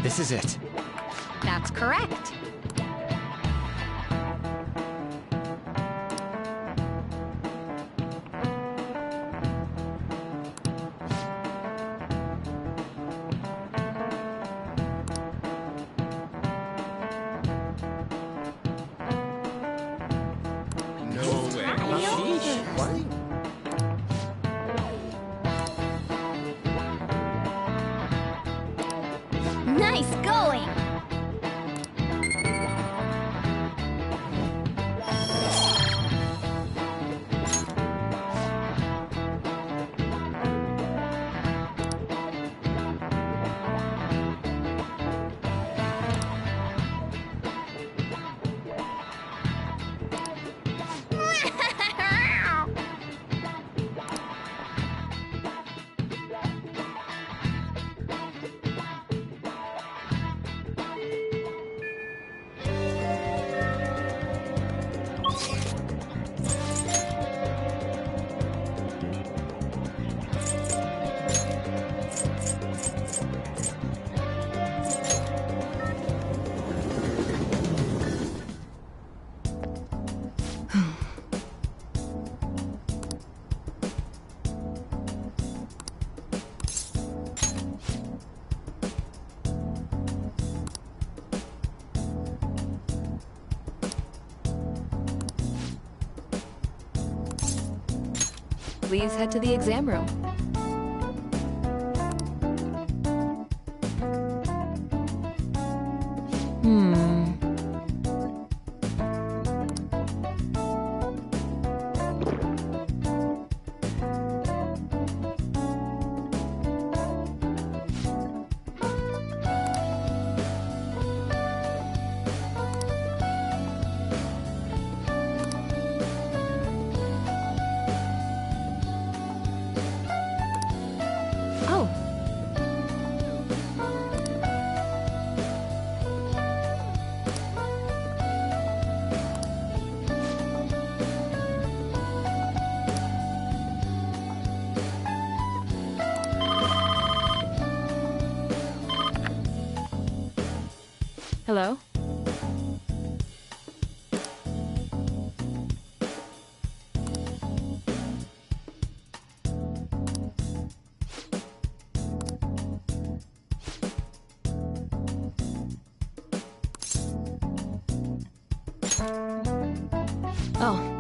This is it. That's correct. Nice going! Please head to the exam room. Oh. Hello? Oh.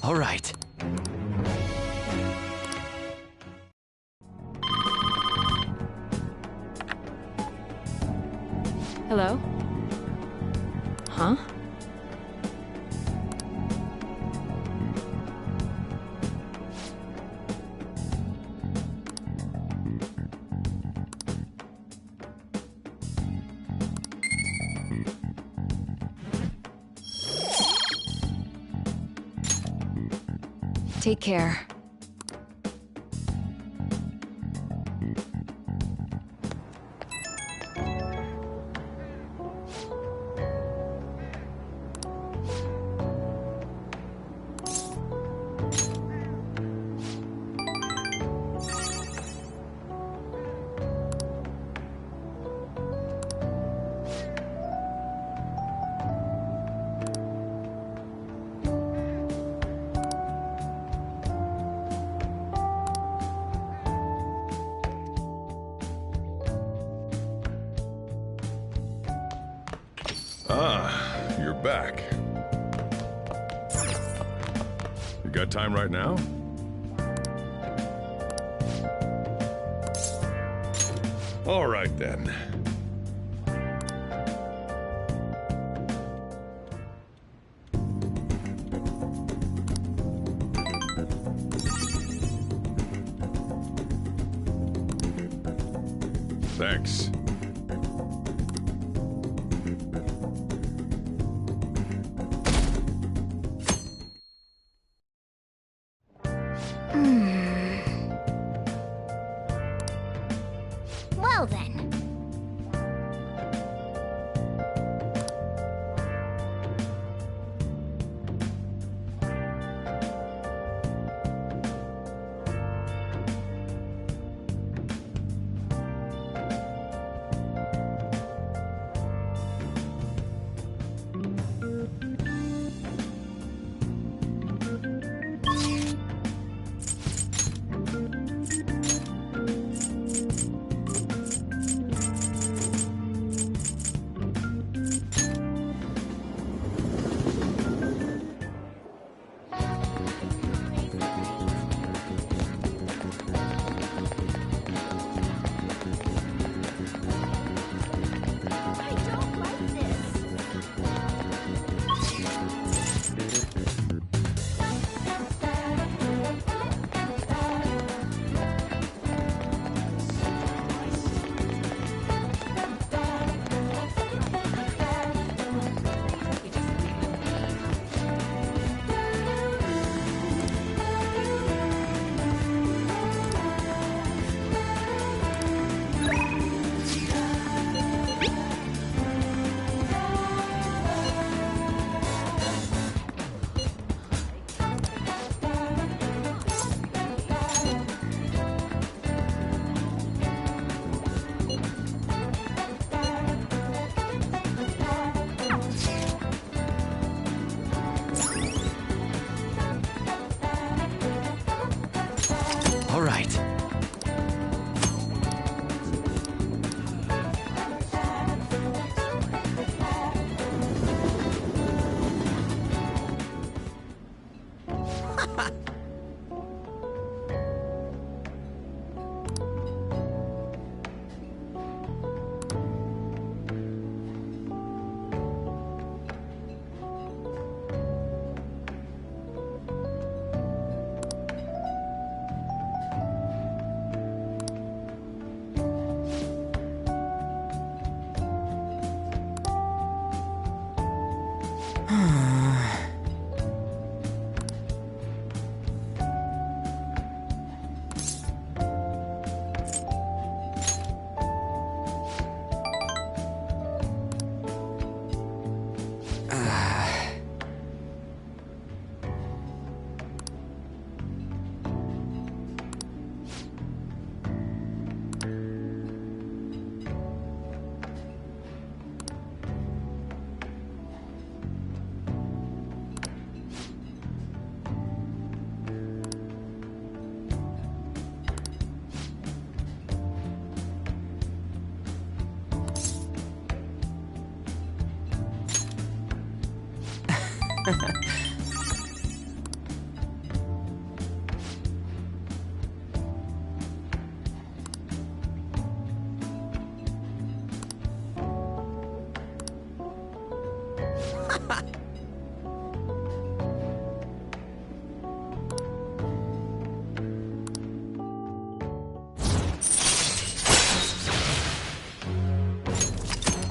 All right. Hello? Huh? Take care. Ah, you're back. You got time right now? All right then. Thanks. Well then. I don't like this. All right.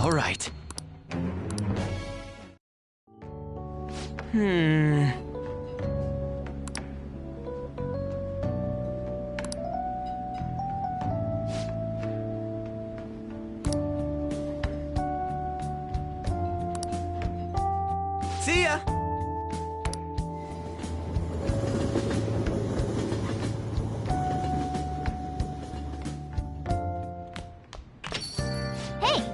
All right. See ya! Hey!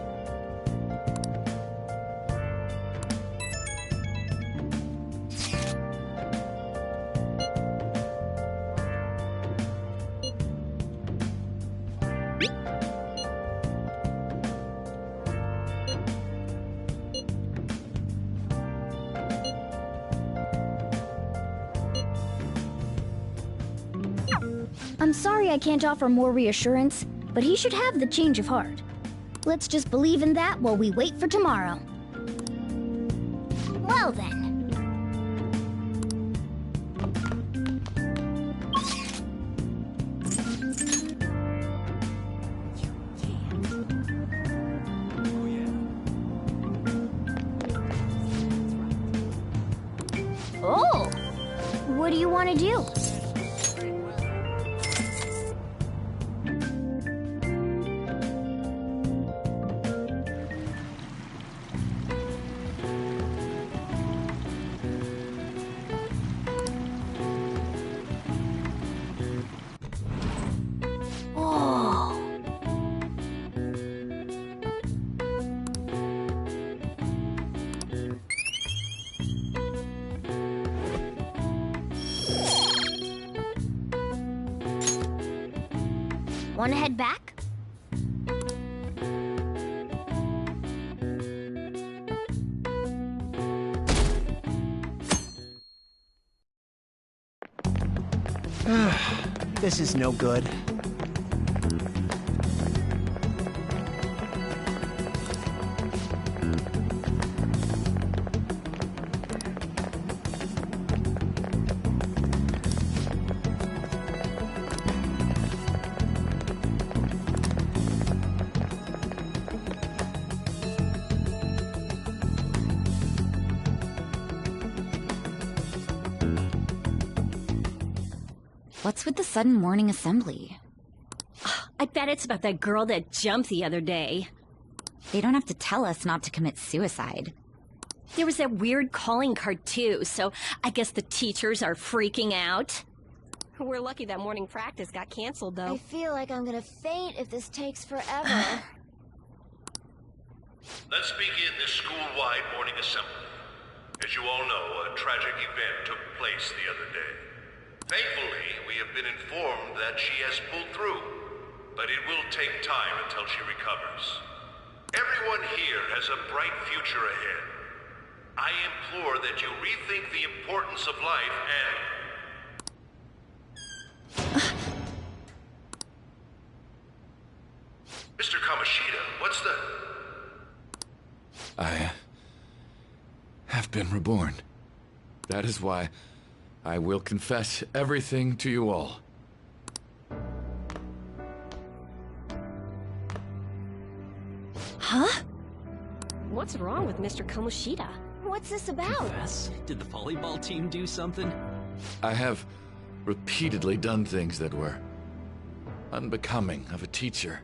I'm sorry I can't offer more reassurance, but he should have the change of heart. Let's just believe in that while we wait for tomorrow. Well then. Oh! What do you want to do? Want to head back? This is no good. What's with the sudden morning assembly? I bet it's about that girl that jumped the other day. They don't have to tell us not to commit suicide. There was that weird calling card too, so I guess the teachers are freaking out. We're lucky that morning practice got canceled though. I feel like I'm gonna faint if this takes forever. Let's begin this school-wide morning assembly. As you all know, a tragic event took place the other day. Thankfully, we have been informed that she has pulled through, but it will take time until she recovers. Everyone here has a bright future ahead. I implore that you rethink the importance of life and... Mr. Kamoshida, what's the... I have been reborn. That is why I will confess everything to you all. Huh? What's wrong with Mr. Kamoshida? What's this about? Confess? Did the volleyball team do something? I have repeatedly done things that were unbecoming of a teacher.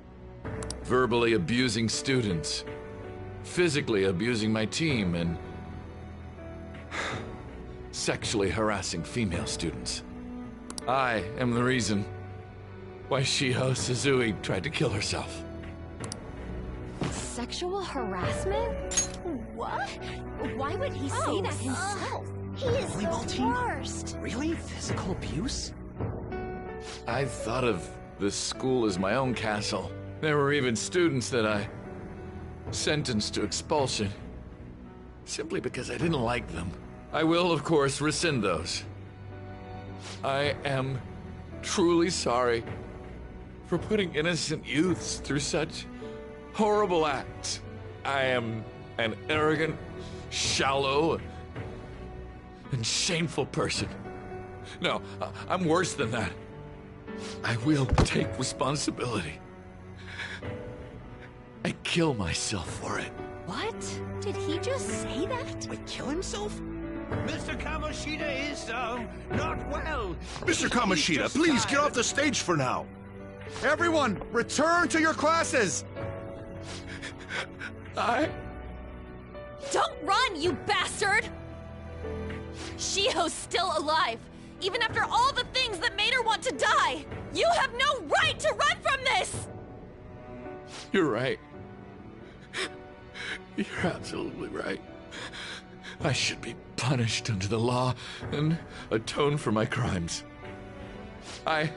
Verbally abusing students, physically abusing my team, and sexually harassing female students. I am the reason why Shiho Suzui tried to kill herself. Sexual harassment? What? Why would he say that himself? He is Volleyball the team? worst. Really? Physical abuse? I thought of this school as my own castle. There were even students that I sentenced to expulsion, simply because I didn't like them. I will, of course, rescind those. I am truly sorry for putting innocent youths through such horrible acts. I am an arrogant, shallow, and shameful person. No, I'm worse than that. I will take responsibility. I kill myself for it. What? Did he just say that? Wait, kill himself? Mr. Kamoshida is, not well. Mr. Kamoshida, please get off the stage for now. Everyone, return to your classes! Don't run, you bastard! Shiho's still alive, even after all the things that made her want to die! You have no right to run from this! You're right. You're absolutely right. I should be punished under the law and atone for my crimes. I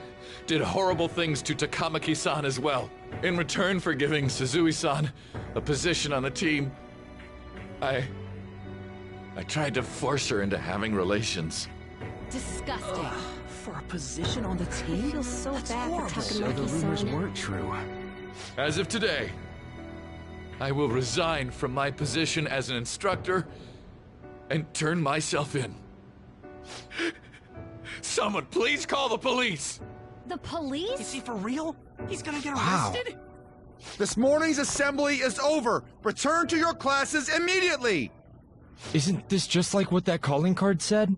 did horrible things to Takamaki-san as well. In return for giving Suzui-san a position on the team, I tried to force her into having relations. Disgusting. for a position on the team? I feel so That's bad horrible. for So the rumors Takamaki-san. weren't true. As of today, I will resign from my position as an instructor and turn myself in. Someone please call the police! The police? Is he for real? He's gonna get Wow. arrested? This morning's assembly is over. Return to your classes immediately. Isn't this just like what that calling card said?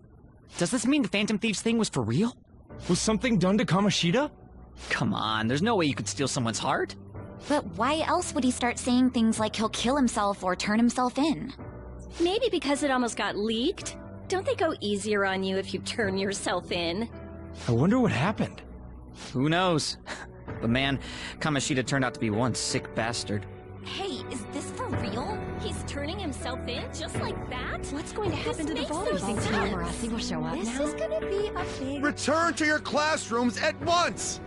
Does this mean the Phantom Thieves thing was for real? Was something done to Kamoshida? Come on, there's no way you could steal someone's heart. But why else would he start saying things like he'll kill himself or turn himself in? Maybe because it almost got leaked. Don't they go easier on you if you turn yourself in? I wonder what happened. Who knows? But man, Kamoshida turned out to be one sick bastard. Hey, is this for real? He's turning himself in just like that? What's going to happen to the makes no volleyball team? sense. Marasi will show up This now. is gonna be a big... Return to your classrooms at once.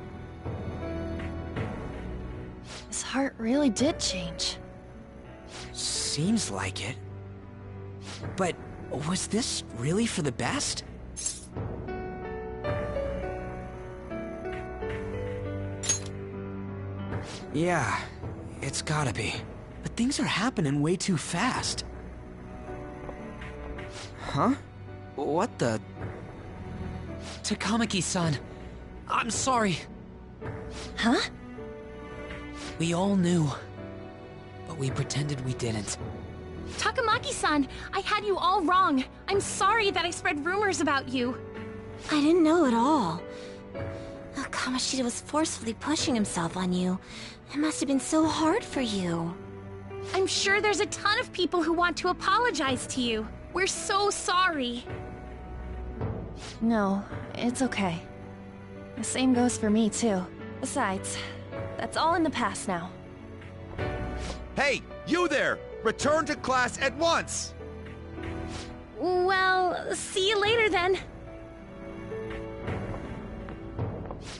His heart really did change. Seems like it. But was this really for the best? Yeah, it's gotta be. But things are happening way too fast. Huh? What the? Takamaki-san, I'm sorry. Huh? We all knew, but we pretended we didn't. Takamaki-san, I had you all wrong. I'm sorry that I spread rumors about you. I didn't know at all. Kamoshida was forcefully pushing himself on you. It must have been so hard for you. I'm sure there's a ton of people who want to apologize to you. We're so sorry. No, it's okay. The same goes for me, too. Besides, that's all in the past now. Hey, you there! Return to class at once! Well, see you later then.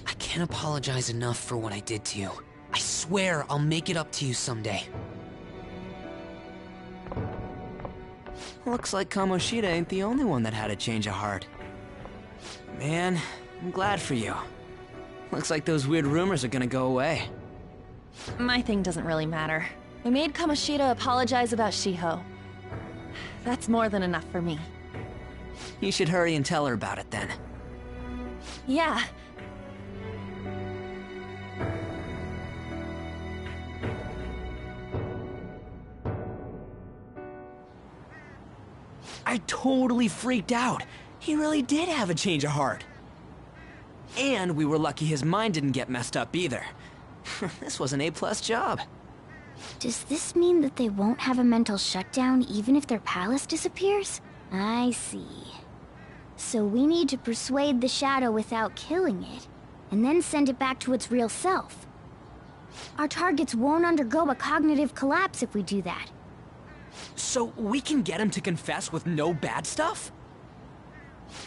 I can't apologize enough for what I did to you. I swear I'll make it up to you someday. Looks like Kamoshida ain't the only one that had a change of heart. Man, I'm glad for you. Looks like those weird rumors are gonna go away. My thing doesn't really matter. We made Kamoshida apologize about Shiho. That's more than enough for me. You should hurry and tell her about it then. Yeah. I totally freaked out. He really did have a change of heart. And we were lucky his mind didn't get messed up either. This was an A+ job. Does this mean that they won't have a mental shutdown even if their palace disappears? I see. So we need to persuade the shadow without killing it, and then send it back to its real self. Our targets won't undergo a cognitive collapse if we do that. So we can get him to confess with no bad stuff?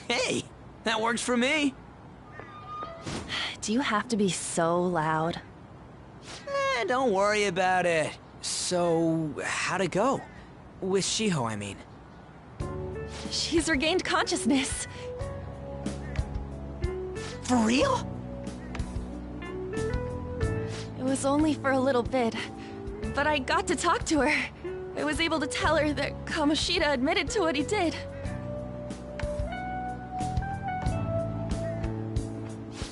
Hey, that works for me. Do you have to be so loud? Don't worry about it. So, how'd it go? With Shiho, I mean. She's regained consciousness. For real? It was only for a little bit, but I got to talk to her. I was able to tell her that Kamoshida admitted to what he did.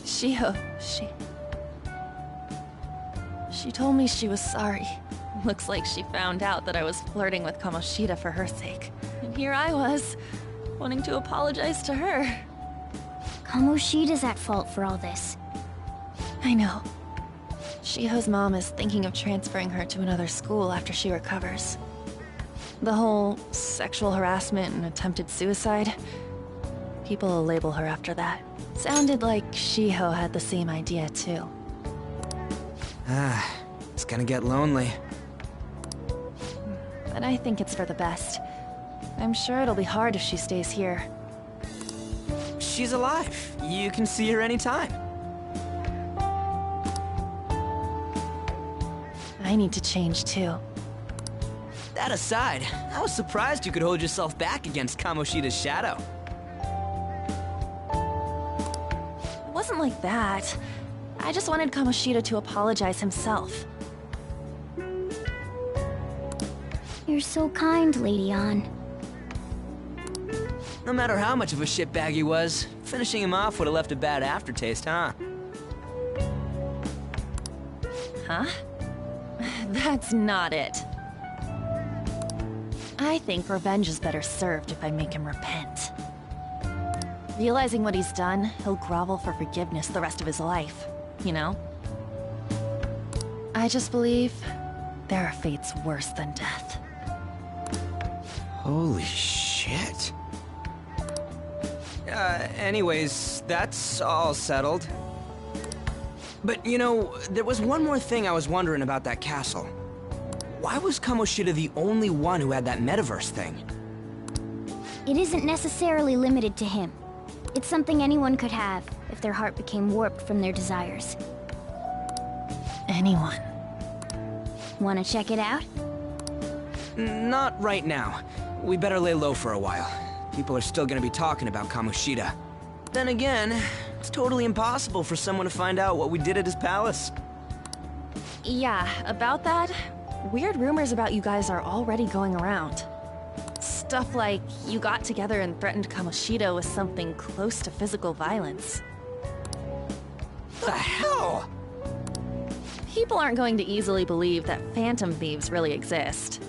Shiho, She told me she was sorry. Looks like she found out that I was flirting with Kamoshida for her sake. And here I was, wanting to apologize to her. Kamoshida's at fault for all this. I know. Shiho's mom is thinking of transferring her to another school after she recovers. The whole sexual harassment and attempted suicide, people will label her after that. Sounded like Shiho had the same idea too. It's gonna get lonely. But I think it's for the best. I'm sure it'll be hard if she stays here. She's alive. You can see her anytime. I need to change too. That aside, I was surprised you could hold yourself back against Kamoshida's shadow. wasn't like that. I just wanted Kamoshida to apologize himself. You're so kind, Lady Ann. No matter how much of a shitbag he was, finishing him off would have left a bad aftertaste, huh? Huh? That's not it. I think revenge is better served if I make him repent. Realizing what he's done, he'll grovel for forgiveness the rest of his life, you know? I just believe there are fates worse than death. Holy shit. Anyways, that's all settled. But, you know, there was one more thing I was wondering about that castle. Why was Kamoshida the only one who had that metaverse thing? It isn't necessarily limited to him. It's something anyone could have if their heart became warped from their desires. Anyone. Want to check it out? Not right now. We better lay low for a while. People are still gonna be talking about Kamoshida. Then again, it's totally impossible for someone to find out what we did at his palace. Yeah, about that, weird rumors about you guys are already going around. Stuff like you got together and threatened Kamoshida with something close to physical violence. The hell? People aren't going to easily believe that phantom thieves really exist.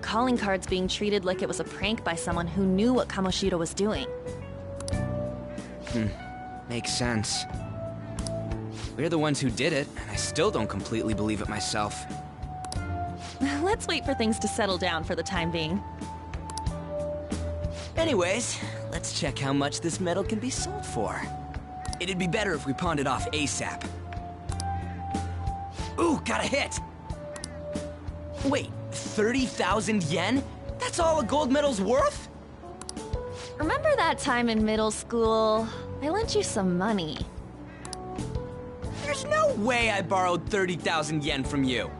Calling cards being treated like it was a prank by someone who knew what Kamoshida was doing. Makes sense. We're the ones who did it, and I still don't completely believe it myself. Let's wait for things to settle down for the time being. Anyways, let's check how much this metal can be sold for. It'd be better if we pawned it off ASAP. Ooh, got a hit! Wait, 30,000 yen? That's all a gold medal's worth? Remember that time in middle school? I lent you some money. There's no way I borrowed 30,000 yen from you.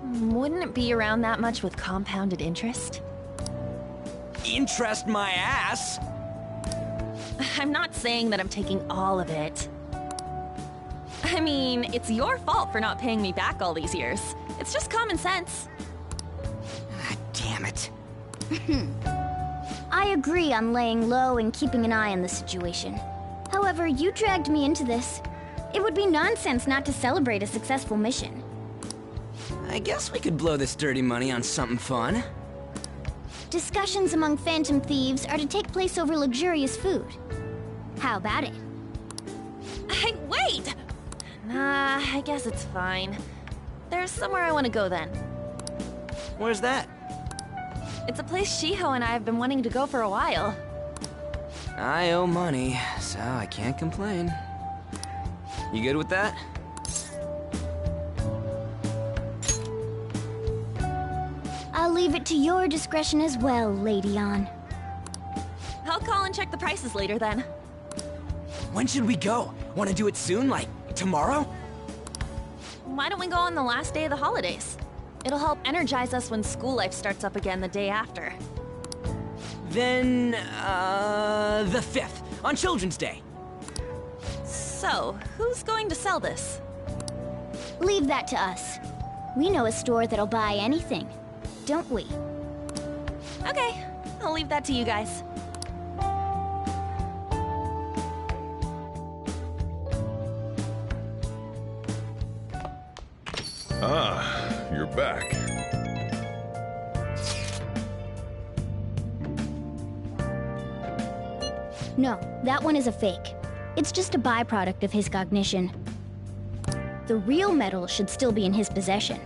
Wouldn't it be around that much with compounded interest? Interest my ass? I'm not saying that I'm taking all of it. I mean, it's your fault for not paying me back all these years. It's just common sense. Ah, damn it. I agree on laying low and keeping an eye on the situation. However, you dragged me into this. It would be nonsense not to celebrate a successful mission. I guess we could blow this dirty money on something fun. Discussions among phantom thieves are to take place over luxurious food. How about it? Hey, wait! Nah, I guess it's fine. There's somewhere I want to go then. Where's that? It's a place Shiho and I have been wanting to go for a while. I owe money, so I can't complain. You good with that? I'll leave it to your discretion as well, Lady Ann. I'll call and check the prices later then. When should we go? Want to do it soon, like tomorrow? Why don't we go on the last day of the holidays? It'll help energize us when school life starts up again the day after. Then, the 5th, on Children's Day. So, who's going to sell this? Leave that to us. We know a store that'll buy anything, don't we? Okay, I'll leave that to you guys. Ah, you're back. No, that one is a fake. It's just a byproduct of his cognition. The real metal should still be in his possession.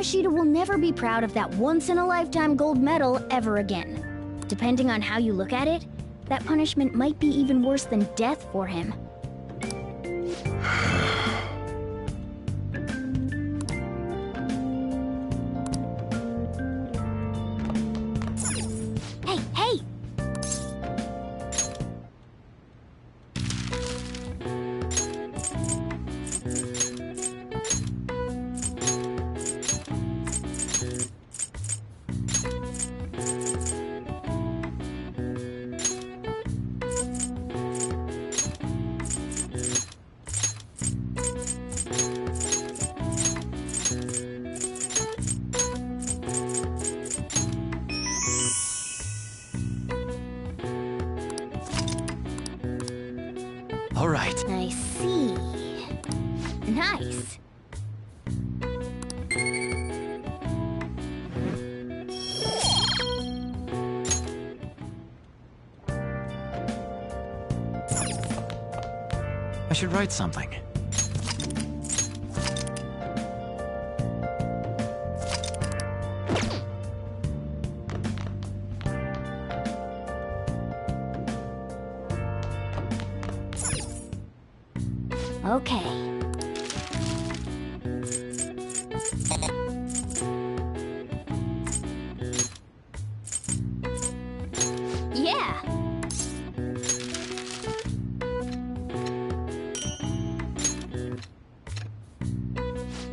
Kamoshida will never be proud of that once-in-a-lifetime gold medal ever again. Depending on how you look at it, that punishment might be even worse than death for him. Hey, hey! All right. I see. Nice. I should write something. Okay. Yeah.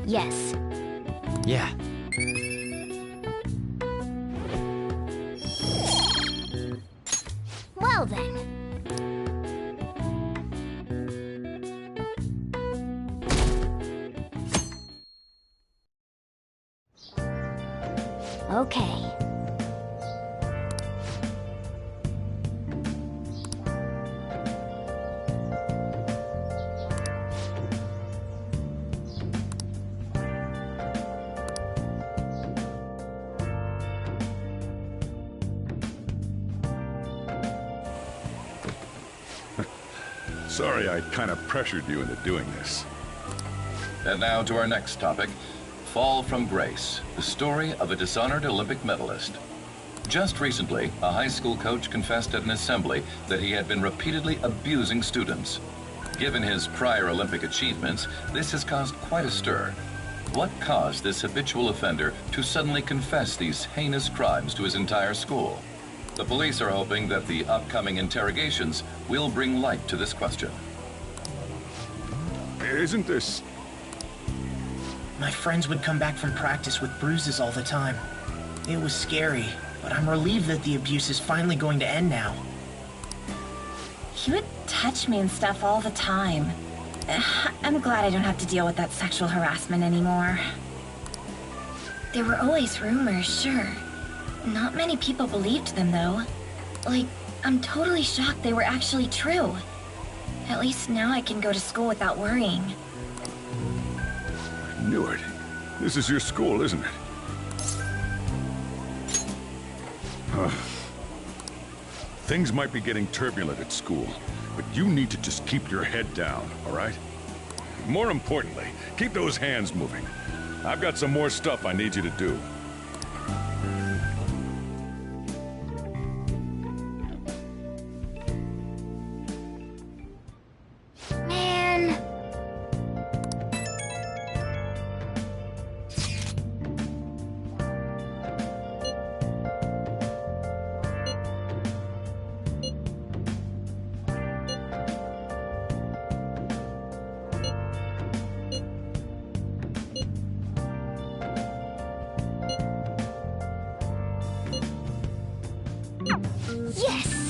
Yes. Yeah. Well then. Okay. Sorry I kind of pressured you into doing this. And now to our next topic, Fall from Grace, the story of a dishonored Olympic medalist. Just recently, a high school coach confessed at an assembly that he had been repeatedly abusing students. Given his prior Olympic achievements, this has caused quite a stir. What caused this habitual offender to suddenly confess these heinous crimes to his entire school? The police are hoping that the upcoming interrogations will bring light to this question. Isn't this... My friends would come back from practice with bruises all the time. It was scary, but I'm relieved that the abuse is finally going to end now. He would touch me and stuff all the time. I'm glad I don't have to deal with that sexual harassment anymore. There were always rumors, sure. Not many people believed them, though. Like, I'm totally shocked they were actually true. At least now I can go to school without worrying. I knew it. This is your school, isn't it? Things might be getting turbulent at school, but you need to just keep your head down, all right? More importantly, keep those hands moving. I've got some more stuff I need you to do. Man. Yes!